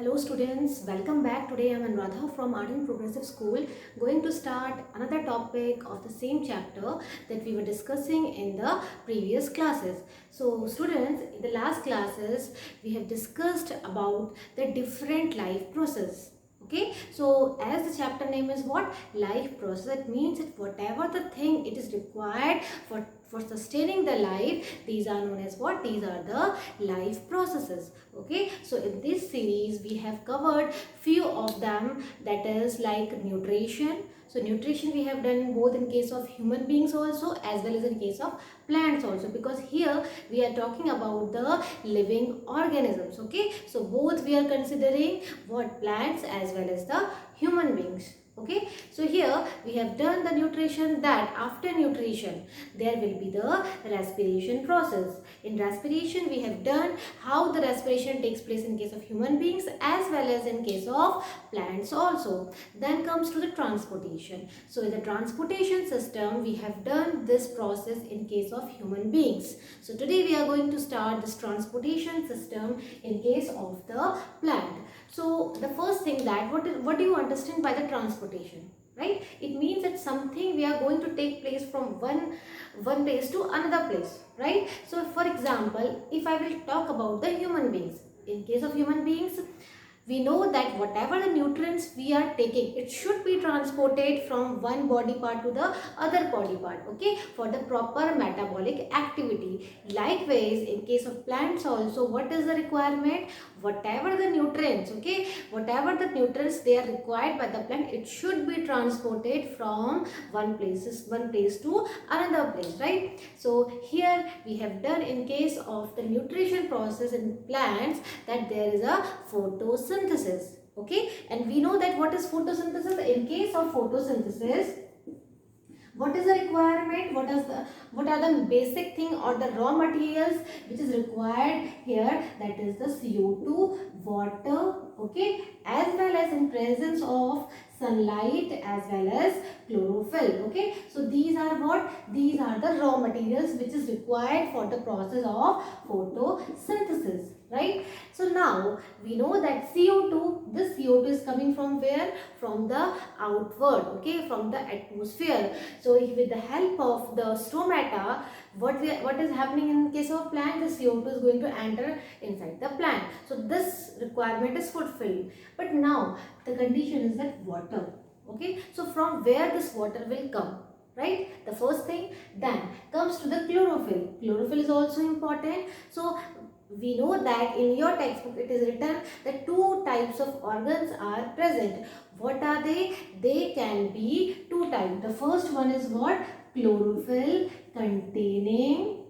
Hello students, welcome back. Today I am Anuradha from Art and Progressive School, going to start another topic of the same chapter that we were discussing in the previous classes. So students, in the last classes we have discussed about the different life process. Okay, so as the chapter name is what? Life process. It means that whatever the thing it is required for sustaining the life, these are known as what? These are the life processes. Okay, so in this series we have covered few of them, that is like nutrition. So nutrition we have done both in case of human beings also as well as in case of plants also, because here we are talking about the living organisms. Okay, so both we are considering what? Plants as well as the human beings. Okay, so here we have done the nutrition, that after nutrition there will be the respiration process. In respiration we have done how the respiration takes place in case of human beings as well as in case of plants also. Then comes to the transportation. So in the transportation system we have done this process in case of human beings. So today we are going to start this transportation system in case of the plant. So the first thing, that what do you understand by the transportation? Right, it means that something we are going to take place from one place to another place. Right, so for example, if I will talk about the human beings, in case of human beings we know that whatever the nutrients we are taking, it should be transported from one body part to the other body part, okay, for the proper metabolic activity. Likewise, in case of plants also, what is the requirement? Whatever the nutrients, okay, whatever the nutrients they are required by the plant, it should be transported from one place to another place, right? So here we have done in case of the nutrition process in plants that there is a photosynthesis. Okay, and we know that what is photosynthesis. In case of photosynthesis, what is the requirement? What are the basic thing or the raw materials which is required here? That is the CO2, water, okay, as well as in presence of sunlight as well as chlorophyll. Okay, so these are what? These are the raw materials which is required for the process of photosynthesis. Right, so now we know that CO2, this CO2 is coming from where? From the outward, okay, from the atmosphere. So with the help of the stomata, what is happening in case of plant? The CO2 is going to enter inside the plant. So this requirement is fulfilled. But now the condition is that water. Okay, so from where this water will come? Right, the first thing. Then comes to the chlorophyll. Chlorophyll is also important. So we know that in your textbook it is written that two types of organs are present. What are they? They can be two types. The first one is what? Chlorophyll containing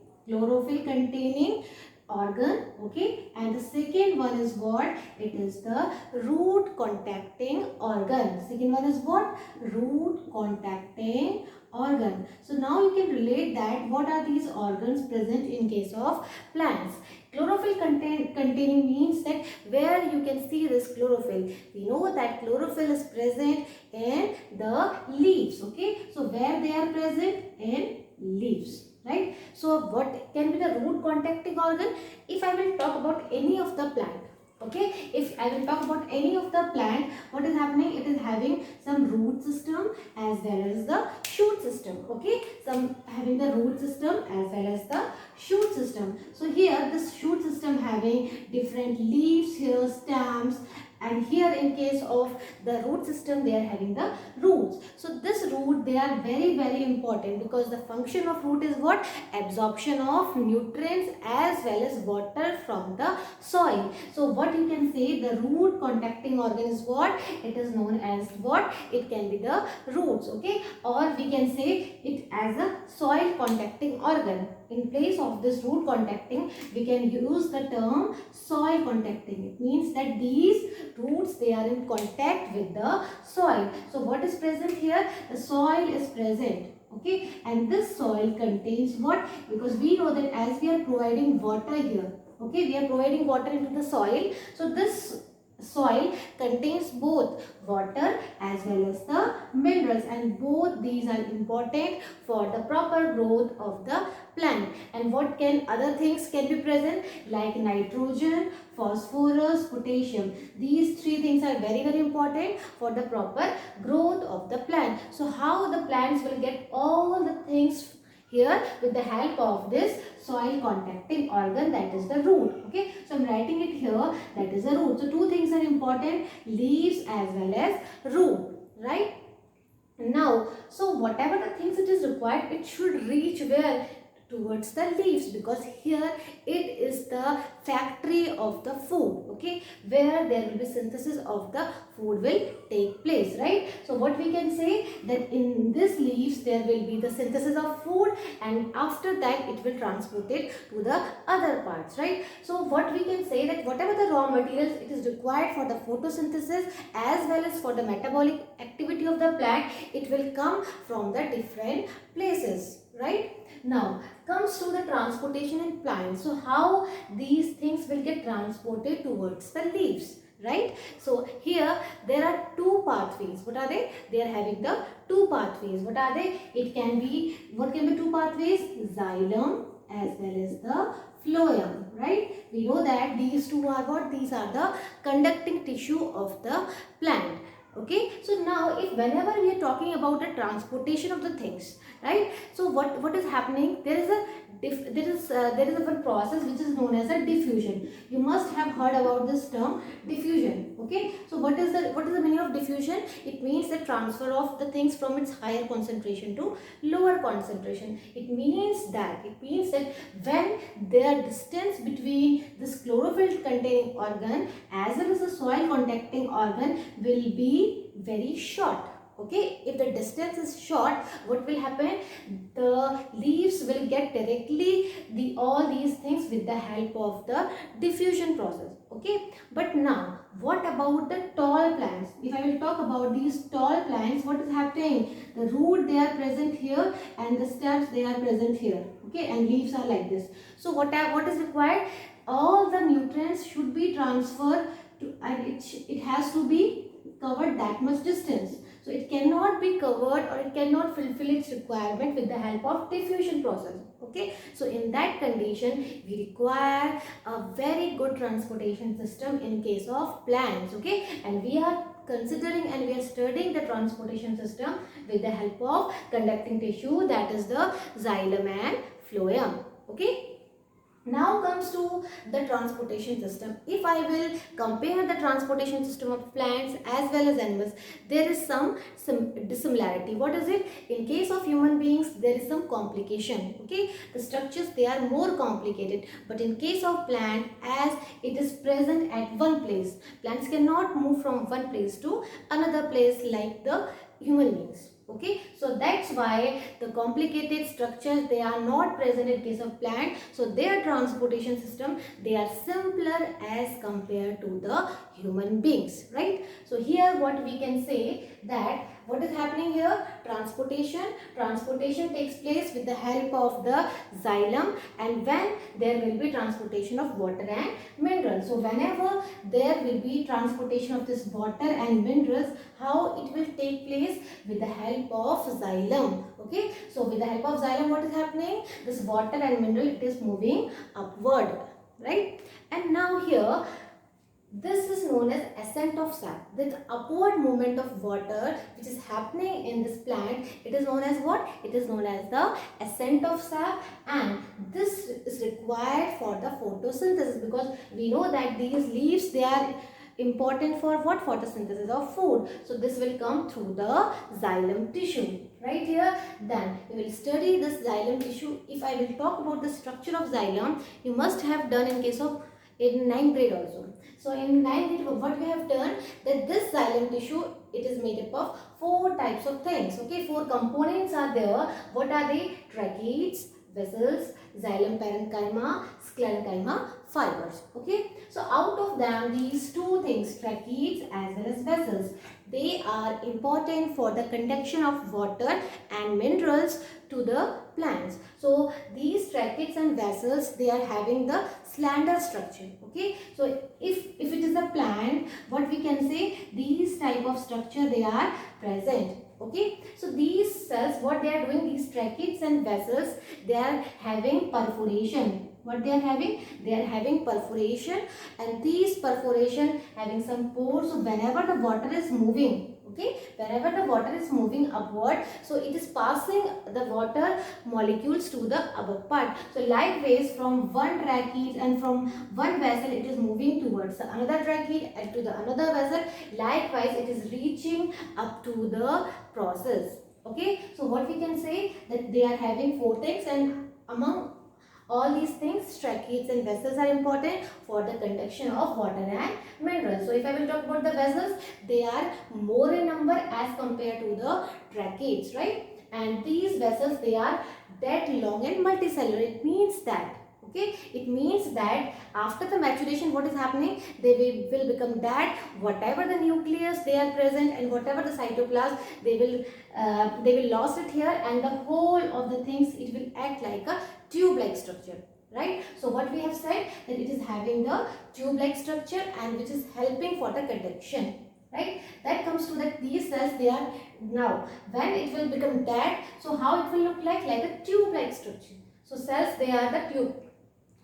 organ, okay, and the second one is what? It is the root contacting organ. Second one is what? Root contacting organ. So now you can relate that what are these organs present in case of plants. Chlorophyll containing means that where you can see this chlorophyll. We know that chlorophyll is present in the leaves. Okay, so where they are present? In leaves. Right, so what can be the root contacting organ? If I will talk about any of the plant, okay, if I will talk about any of the plant, what is happening? It is having some root system as well as the shoot system. Okay, some having the root system as well as the shoot system. So here this shoot system having different leaves, here stems, and here in case of the root system they are having the roots. So this root, they are very important, because the function of root is what? Absorption of nutrients as well as water from the soil. So what you can say, the root contacting organ is what? It is known as what? It can be the roots, okay, or we can say it as a soil contacting organ. In place of this root contacting, we can use the term soil contacting. It means that these roots, they are in contact with the soil. So what is present here? The soil is present. Okay, and this soil contains what? Because we know that as we are providing water here, okay, we are providing water into the soil. So this soil contains both water as well as the minerals, and both these are important for the proper growth of the plant. And what can other things can be present, like nitrogen, phosphorus, potassium. These three things are very important for the proper growth of the plant. So how the plants will get all the things here with the help of this soil contacting organ, that is the root. Okay, so I'm writing it here, that is the root. So two things are important, leaves as well as root, right? Now, so whatever the things it is required, it should reach where? Towards the leaves, because here it is the factory of the food, okay, where there will be synthesis of the food will take place, right? So what we can say, that in this leaves there will be the synthesis of food, and after that it will transport it to the other parts, right? So what we can say, that whatever the raw materials it is required for the photosynthesis as well as for the metabolic activity of the plant, it will come from the different places, right? Now comes to the transportation in plants. So how these things will get transported towards the leaves, right? So here there are two pathways. What are they? They are having the two pathways. What are they? It can be, what can be two pathways? Xylem as well as the phloem, right? We know that these two are what? These are the conducting tissue of the plant. Okay, so now if whenever we are talking about the transportation of the things, right? So what is happening? There is a one process which is known as a diffusion. You must have heard about this term, diffusion. Okay, so what is the meaning of diffusion? It means the transfer of the things from its higher concentration to lower concentration. It means that when their distance between this chlorophyll containing organ as well as the soil contacting organ will be very short. Okay, if the distance is short, what will happen? The leaves will get directly all these things with the help of the diffusion process. Okay, but now what about the tall plants? If I will talk about these tall plants, what is happening? The root, they are present here, and the stems, they are present here. Okay, and leaves are like this. So what is required? All the nutrients should be transferred to, and it has to be covered that much distance. So it cannot be covered, or it cannot fulfill its requirement with the help of diffusion process. Okay, so in that condition we require a very good transportation system in case of plants. Okay, and we are considering and we are studying the transportation system with the help of conducting tissue, that is the xylem and phloem. Okay, now comes to the transportation system. If I will compare the transportation system of plants as well as animals, there is some dissimilarity. What is it? In case of human beings, there is some complication. Okay, the structures, they are more complicated, but in case of plant, as it is present at one place, plants cannot move from one place to another place like the human beings. Okay, so that's why the complicated structures, they are not present in case of plant. So their transportation system, they are simpler as compared to the human beings, right? So here what we can say, that what is happening here? Transportation takes place with the help of the xylem, and when there will be transportation of water and minerals. So whenever there will be transportation of this water and minerals, how it will take place? With the help of xylem. Okay, so with the help of xylem, what is happening? This water and mineral, it is moving upward, right? And now here, this is known as ascent of sap. The upward movement of water which is happening in this plant, it is known as what? It is known as the ascent of sap, and this is required for the photosynthesis, because we know that these leaves, they are important for what? Photosynthesis of food. So this will come through the xylem tissue. Right here, then we will study this xylem tissue. If I will talk about the structure of xylem, you must have done in case of in 9th grade also. So in 9th grade, what we have done, that this xylem tissue, it is made up of 4 types of things. Okay, 4 components are there. What are they? Tracheids, vessels, xylem parenchyma, sclerenchyma, fibers. Okay, so out of them, these 2 things, tracheids as well as vessels, they are important for the conduction of water and minerals to the plants. So these tracheids and vessels, they are having the slender structure. Okay, so if it is a plant, what we can say, these type of structure, they are present. Okay, so these cells, what they are doing, these tracheids and vessels, they are having perforation. What they are having? They are having perforation, and these perforation having some pores. So whenever the water is moving, okay, whenever the water is moving upward, so it is passing the water molecules to the upper part. So likewise, from one tracheid and from one vessel, it is moving towards another tracheid and to the another vessel. Likewise, it is reaching up to the process. Okay, so what we can say, that they are having four things, and among all these things, tracheids and vessels are important for the conduction of water and minerals. So if I will talk about the vessels, they are more in number as compared to the tracheids, right? And these vessels, they are that long and multicellular. It means that, okay, it means that after the maturation, what is happening, they will become that whatever the nucleus they are present and whatever the cytoplasm, they will lost it here, and the whole of the things, it will act like a tube-like structure, right? So what we have said, that it is having the tube-like structure and which is helping for the conduction, right? That comes to that these cells, they are now, when it will become that, so how it will look like a tube-like structure. So cells, they are the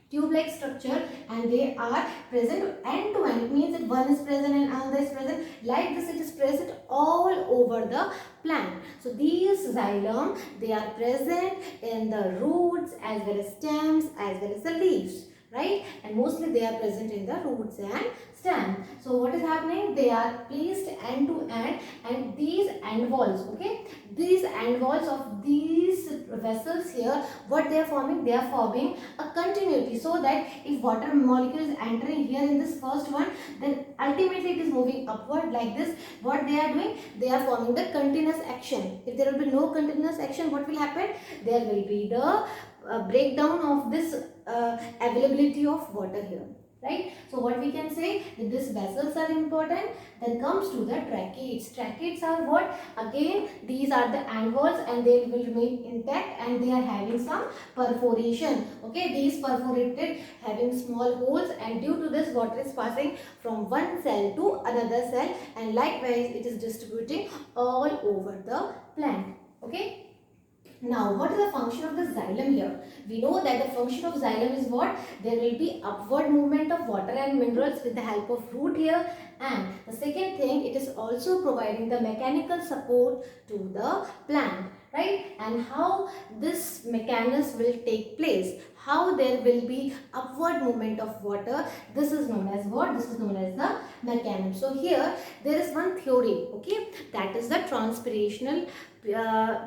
tube-like structure, and they are present end to end. It means that one is present and another is present. Like this, it is present all over the plant. So these xylem, they are present in the roots as well as stems as well as the leaves, right? And mostly they are present in the roots and stem. So what is happening? They are placed end to end, and these end walls, okay, these end walls of these vessels here, what they are forming? They are forming a continuity, so that if water molecule is entering here in this first one, then ultimately it is moving upward like this. What they are doing? They are forming the continuous action. If there will be no continuous action, what will happen? There will be the breakdown of this availability of water here, right? So what we can say, that these vessels are important. Then comes to the tracheids. Tracheids are what? Again, these are the end walls, and they will remain intact, and they are having some perforation. Okay, these perforated having small holes, and due to this, water is passing from one cell to another cell, and likewise it is distributing all over the plant. Okay. Now, what is the function of the xylem here? We know that the function of xylem is what? There will be upward movement of water and minerals with the help of root here. And the second thing, it is also providing the mechanical support to the plant, right? And how this mechanism will take place, how there will be upward movement of water, this is known as what? This is known as the mechanism. So here there is one theory, okay, that is the transpirational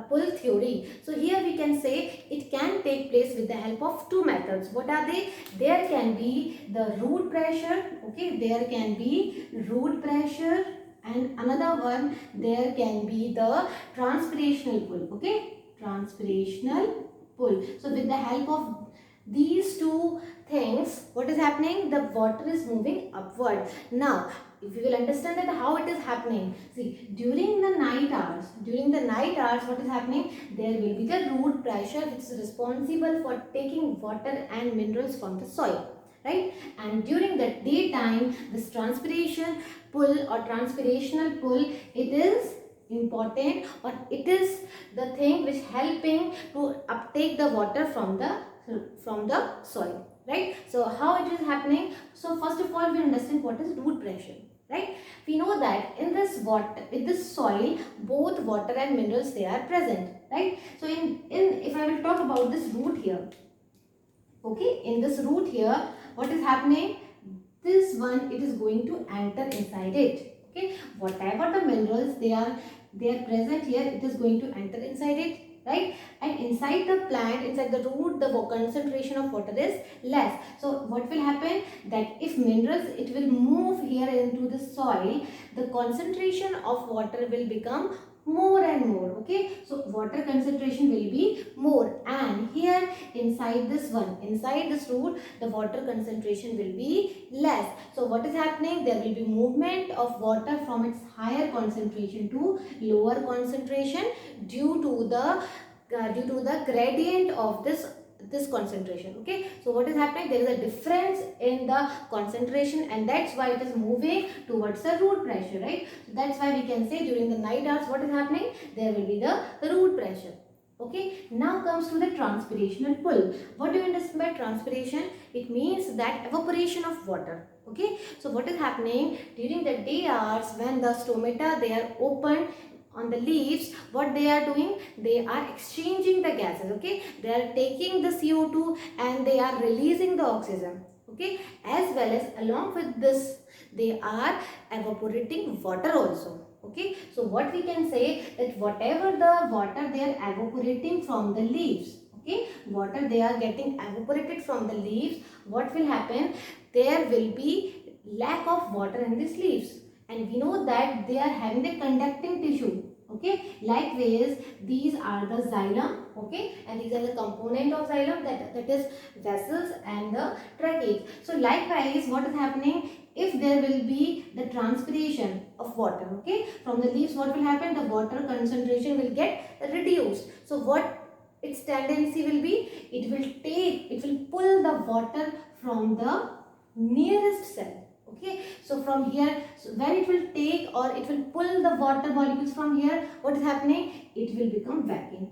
pull theory. So here we can say it can take place with the help of two methods. What are they? There can be the root pressure, okay, there can be root pressure, and another one, there can be the transpirational pull, okay, transpirational pull. So with the help of these two things, what is happening? The water is moving upward. Now if you will understand that how it is happening, see, during the night hours, what is happening? There will be the root pressure which is responsible for taking water and minerals from the soil, right? And during the daytime, this transpiration pull or transpirational pull, it is important, or it is the thing which helping to uptake the water from the soil, right? So how it is happening? So first of all, we understand what is root pressure, right? We know that in this water, in this soil, both water and minerals, they are present, right? So if I will talk about this root here, okay, in this root here, what is happening? This one, it is going to enter inside it, okay? Whatever the minerals they are present here, it is going to enter inside it, right? And inside the plant, inside the root, the concentration of water is less. So what will happen? That if minerals, it will move here into the soil, the concentration of water will become more and more, okay? So water concentration will be more, and here inside this one, inside this root, the water concentration will be less. So what is happening? There will be movement of water from its higher concentration to lower concentration due to the gradient of this concentration. Okay, so what is happening? There is a difference in the concentration, and that's why it is moving towards the root pressure, right? So that's why we can say during the night hours what is happening? There will be the root pressure. Okay, now comes to the transpirational pull. What do you understand by transpiration? It means that evaporation of water. Okay, so what is happening during the day hours when the stomata they are open on the leaves? What they are doing? They are exchanging the gases. Okay, they are taking the CO2 and they are releasing the oxygen. Okay, as well as along with this they are evaporating water also. Okay, so what we can say that whatever the water they are evaporating from the leaves, okay, water they are getting evaporated from the leaves, what will happen? There will be lack of water in these leaves, and we know that they are having the conducting tissue. Okay, likewise these are the xylem. Okay, and these are the component of xylem, that is vessels and the trachea. So likewise what is happening? If there will be the transpiration of water, okay, from the leaves, what will happen? The water concentration will get reduced. So what its tendency will be? It will pull the water from the nearest cell. Okay, so from here, so when it will take or it will pull the water molecules from here, what is happening? It will become vacuum.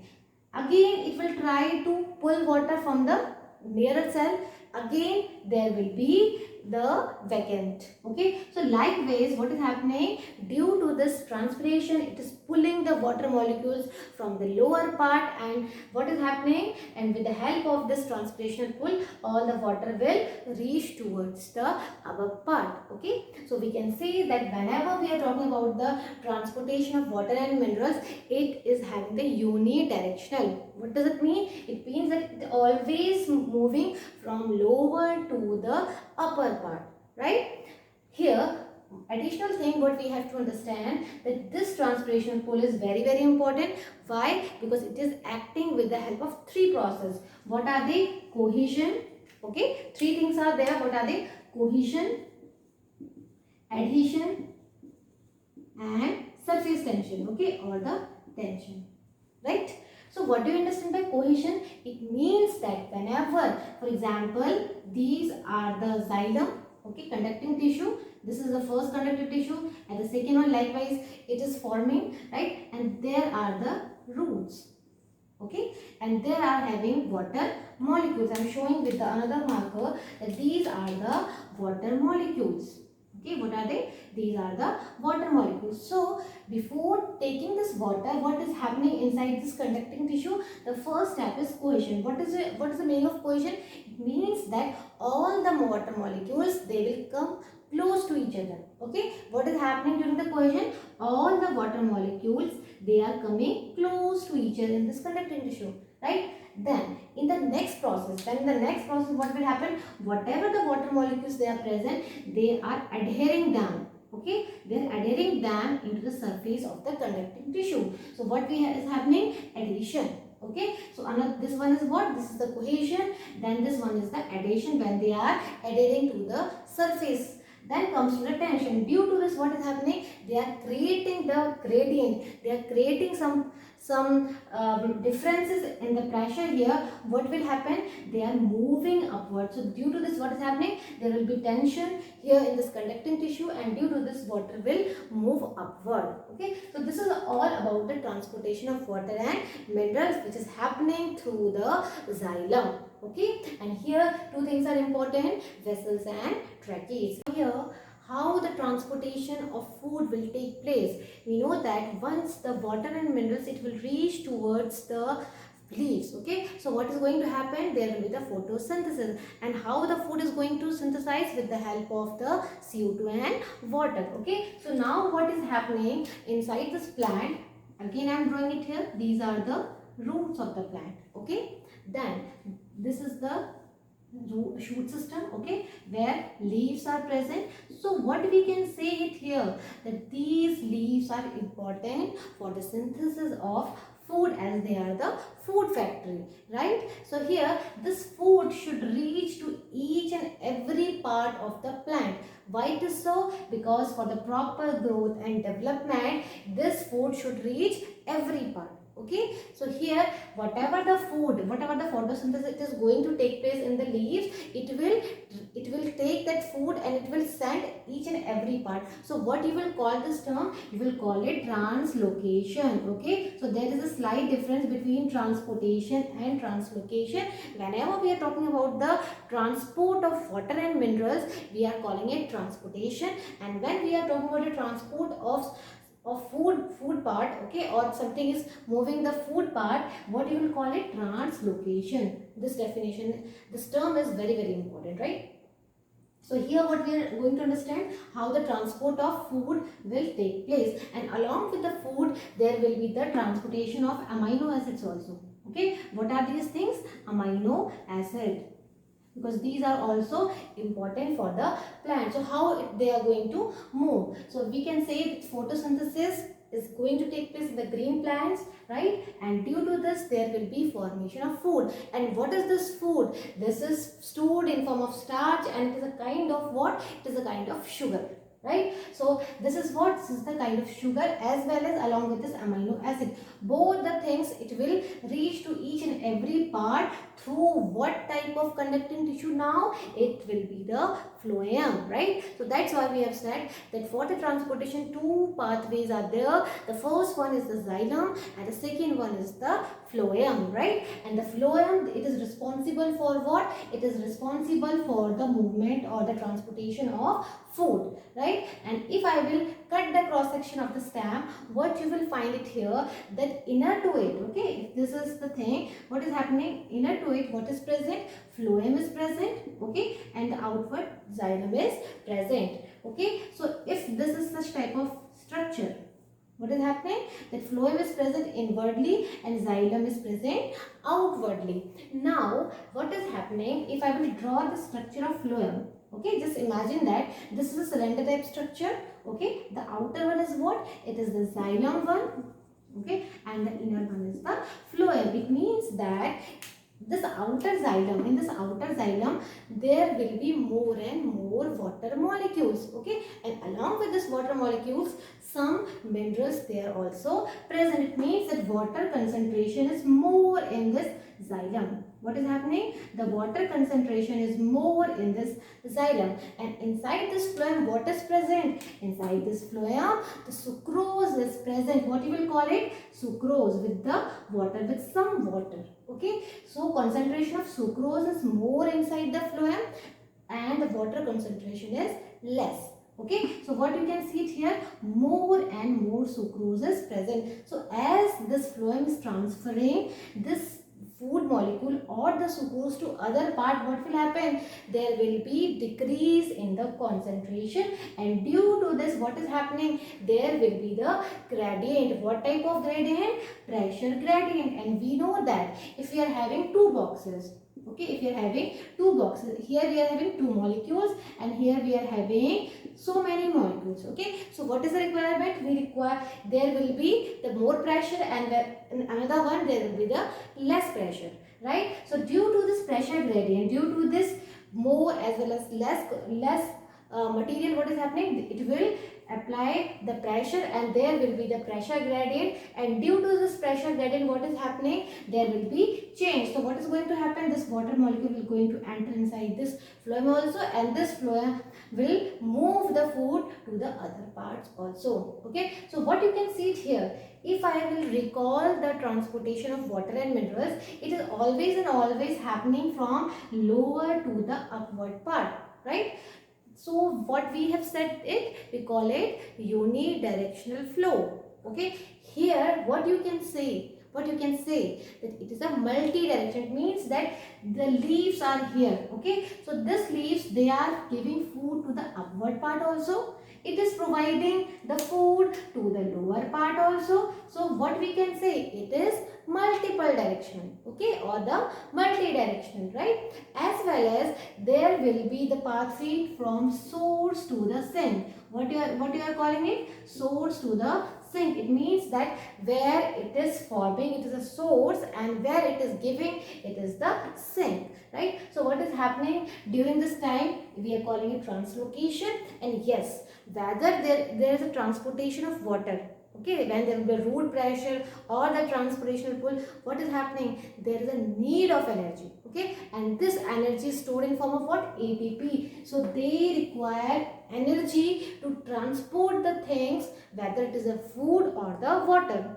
Again it will try to pull water from the nearer cell. Again there will be the vacant. Okay, so likewise what is happening? Due to this transpiration, it is pulling the water molecules from the lower part, and what is happening? And with the help of this transpirational pull, all the water will reach towards the upper part. Okay, so we can say that whenever we are talking about the transportation of water and minerals, it is having the unidirectional. What does it mean? It means that it always moving from lower to the upper part, right? Here additional thing what we have to understand, that this transpiration pull is very important. Why? Because it is acting with the help of three processes. What are they? Cohesion. Okay, three things are there. What are they? Cohesion, adhesion and surface tension. Okay, or the tension, right? So what do you understand by cohesion? It means that whenever, for example, these are the xylem, okay, conducting tissue. This is the first conductive tissue, and the second one likewise it is forming, right? And there are the roots, okay, and they are having water molecules. I am showing with the another marker that these are the water molecules. Okay, what are they? These are the water molecules. So before taking this water, what is happening inside this conducting tissue? The first step is cohesion. What is the meaning of cohesion? It means that all the water molecules, they will come close to each other. Okay, what is happening during the cohesion? All the water molecules, they are coming close to each other in this conducting tissue, right? Then in the next process, what will happen? Whatever the water molecules they are present, they are adhering them. Okay, they are adhering them into the surface of the conducting tissue. So what is happening? Adhesion. Okay, so this one is what? This is the cohesion. Then this one is the adhesion, when they are adhering to the surface. Then comes to the tension. Due to this, what is happening? They are creating the gradient. They are creating some differences in the pressure here. What will happen? They are moving upwards. So due to this, what is happening? There will be tension here in this conducting tissue, and due to this, water will move upward. Okay, so this is all about the transportation of water and minerals, which is happening through the xylem. Okay, and here two things are important: vessels and tracheas. Here, how the transportation of food will take place. We know that once the water and minerals, it will reach towards the leaves. Okay, so what is going to happen? There will be the photosynthesis, and how the food is going to synthesize? With the help of the CO2 and water. Okay, so now what is happening inside this plant? Again I am drawing it here. These are the roots of the plant. Okay, then this is the shoot system, okay, where leaves are present. So what we can say it here, that these leaves are important for the synthesis of food, as they are the food factory, right? So here this food should reach to each and every part of the plant. Why it is so? Because for the proper growth and development, this food should reach every part. Okay, so here whatever the food, whatever the photosynthesis it is going to take place in the leaves, it will take that food and it will send each and every part. So what you will call this term, you will call it translocation. Okay, so there is a slight difference between transportation and translocation. Whenever we are talking about the transport of water and minerals, we are calling it transportation, and when we are talking about the transport of food part, okay, or something is moving the food part, what you will call it, translocation. This definition, this term is very important, right? So here what we are going to understand, how the transport of food will take place, and along with the food there will be the transportation of amino acids also. Okay, what are these things? Amino acid, because these are also important for the plant. So how they are going to move? So we can say that photosynthesis is going to take place in the green plants, right? And due to this there will be formation of food. And what is this food? This is stored in form of starch, and it is a kind of what? It is a kind of sugar, right? So this is what? This is the kind of sugar, as well as along with this amino acid. Both the things, it will reach to each and every part through what type of conducting tissue now? It will be the phloem, right? So that's why we have said that for the transportation, two pathways are there. The first one is the xylem and the second one is the phloem, right? And the phloem, it is responsible for what? It is responsible for the movement or the transportation of food, right? And if I will cut the cross section of the stem, what you will find it here, that inner to it, okay, if this is the thing, what is happening inner to it, what is present? Phloem is present, okay, and the outward xylem is present. Okay, so if this is such type of structure, what is happening? That phloem is present inwardly and xylem is present outwardly. Now what is happening, if I will draw the structure of phloem, okay, just imagine that this is a cylinder type structure. Okay, the outer one is what? It is the xylem one, okay, and the inner one is the phloem. It means that this outer xylem, in this outer xylem there will be more and more water molecules, okay, and along with this water molecules some minerals they are also present. It means that water concentration is more in this xylem. What is happening? The water concentration is more in this xylem, and inside this phloem what is present? Inside this phloem the sucrose is present. What you will call it? Sucrose, with the water, with some water. Okay, so concentration of sucrose is more inside the phloem and the water concentration is less. Okay, so what you can see it here, more and more sucrose is present. So as this phloem is transferring this food molecule or the sucrose to other part, what will happen? There will be decrease in the concentration, and due to this what is happening? There will be the gradient. What type of gradient? Pressure gradient. And we know that if we are having two boxes, okay, if we are having two boxes, here we are having two molecules and here we are having so many molecules. Okay, so what is the requirement? We require, there will be the more pressure, and in another one there will be the less pressure, right? So due to this pressure gradient, due to this more as well as less material, what is happening? It will apply the pressure and there will be the pressure gradient, and due to this pressure gradient what is happening? There will be change. So what is going to happen? This water molecule will going to enter inside this phloem also, and this phloem will move the food to the other parts also. Okay, so what you can see it here, if I will recall the transportation of water and minerals, it is always and always happening from lower to the upward part, right? So what we have said it, we call it unidirectional flow. Okay, here what you can say, that it is a multi-direction. It means that the leaves are here. Okay, so this leaves, they are giving food to the upward part also. It is providing the food to the lower part also. So what we can say, it is multiple direction, okay, or the multi-directional, right? As well as there will be the path feed from source to the sink. What you are calling it? Source to the sink. It means that where it is forming, it is a source, and where it is giving, it is the sink, right? So what is happening during this time? We are calling it translocation. And yes, whether there is a transportation of water, Okay, when there will be root pressure or the transpirational pull, what is happening? There is a need of energy. Okay, and this energy is stored in form of what? ATP. So they require energy to transport the things, whether it is a food or the water.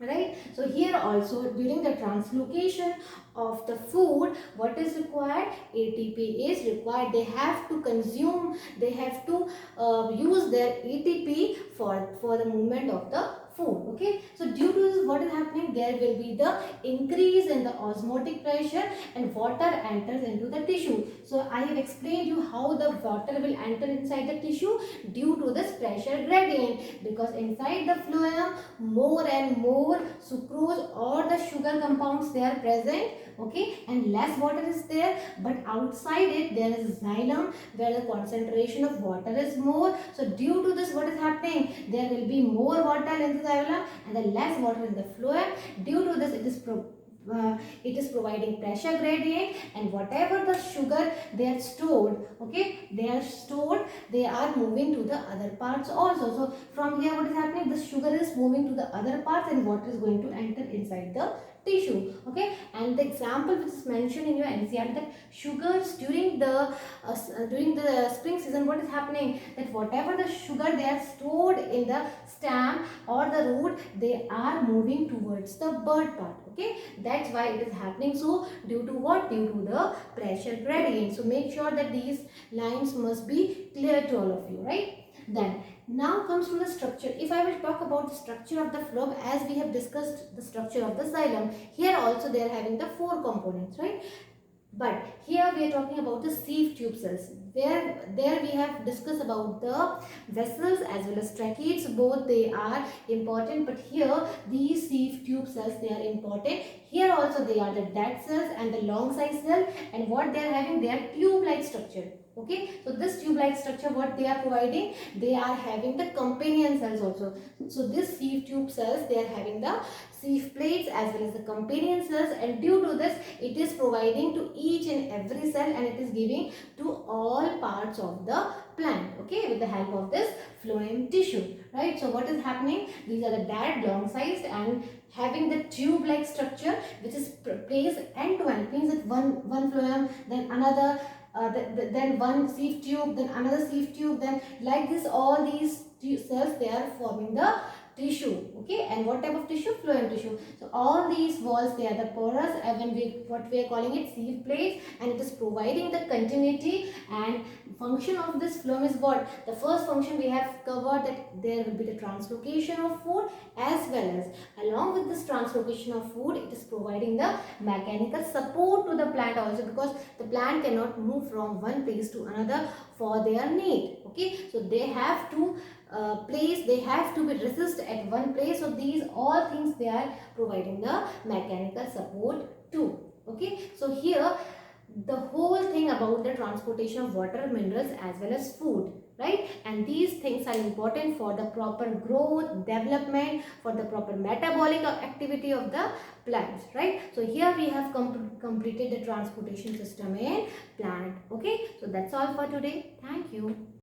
Right, so here also during the translocation of the food, what is required? ATP is required. They have to consume, they have to use their ATP for the movement of the food. Okay, so due to this, what is happening? There will be the increase in the osmotic pressure and water enters into the tissue. So I have explained you how the water will enter inside the tissue due to this pressure gradient, because inside the phloem more and more sucrose or the sugar compounds they are present. Okay, and less water is there, but outside it there is xylem where the concentration of water is more. So due to this, what is happening? There will be more water in the xylem and the less water in the phloem. Due to this, it is providing pressure gradient, and whatever the sugar they are stored, okay, they are moving to the other parts also. So from here, what is happening? The sugar is moving to the other parts and water is going to enter inside the tissue. Okay, and the example which is mentioned in your NCERT, that sugars during the spring season, what is happening? That whatever the sugar they are stored in the stem or the root, they are moving towards the bud part. Okay, that's why it is happening. So due to what? Due to the pressure gradient. So make sure that these lines must be clear to all of you, right? Then now comes to the structure. If I will talk about the structure of the phloem, as we have discussed the structure of the xylem, here also they are having the 4 components, right? But here we are talking about the sieve tube cells. There we have discussed about the vessels as well as tracheids. Both they are important, but here these sieve tube cells, they are important. Here also they are the dead cells and the long size cell, and what they are having, they are tube-like structure. Okay, so this tube-like structure, what they are providing? They are having the companion cells also. So this sieve tube cells, they are having the sieve plates as well as the companion cells, and due to this, it is providing to each and every cell, and it is giving to all parts of the plant. Okay, with the help of this phloem tissue, right? So what is happening? These are the dead, long sized, and having the tube-like structure, which is placed end to end. Means that one phloem, then another. Then one sieve tube, then another sieve tube, then like this, all these cells, they are forming the tissue. Okay, and what type of tissue? Phloem tissue. So all these walls, they are the porous, and what we are calling it sieve plates, and it is providing the continuity. And function of this phloem is what? The first function we have covered, that there will be the translocation of food, as well as along with this translocation of food, it is providing the mechanical support to the plant also, because the plant cannot move from one place to another for their need. Okay, so they have to they have to be resist at one place. So these all things, they are providing the mechanical support too. Okay, so here the whole thing about the transportation of water, minerals as well as food, right? And these things are important for the proper growth, development, for the proper metabolic activity of the plants, right? So here we have completed the transportation system in plant. Okay, so that's all for today. Thank you.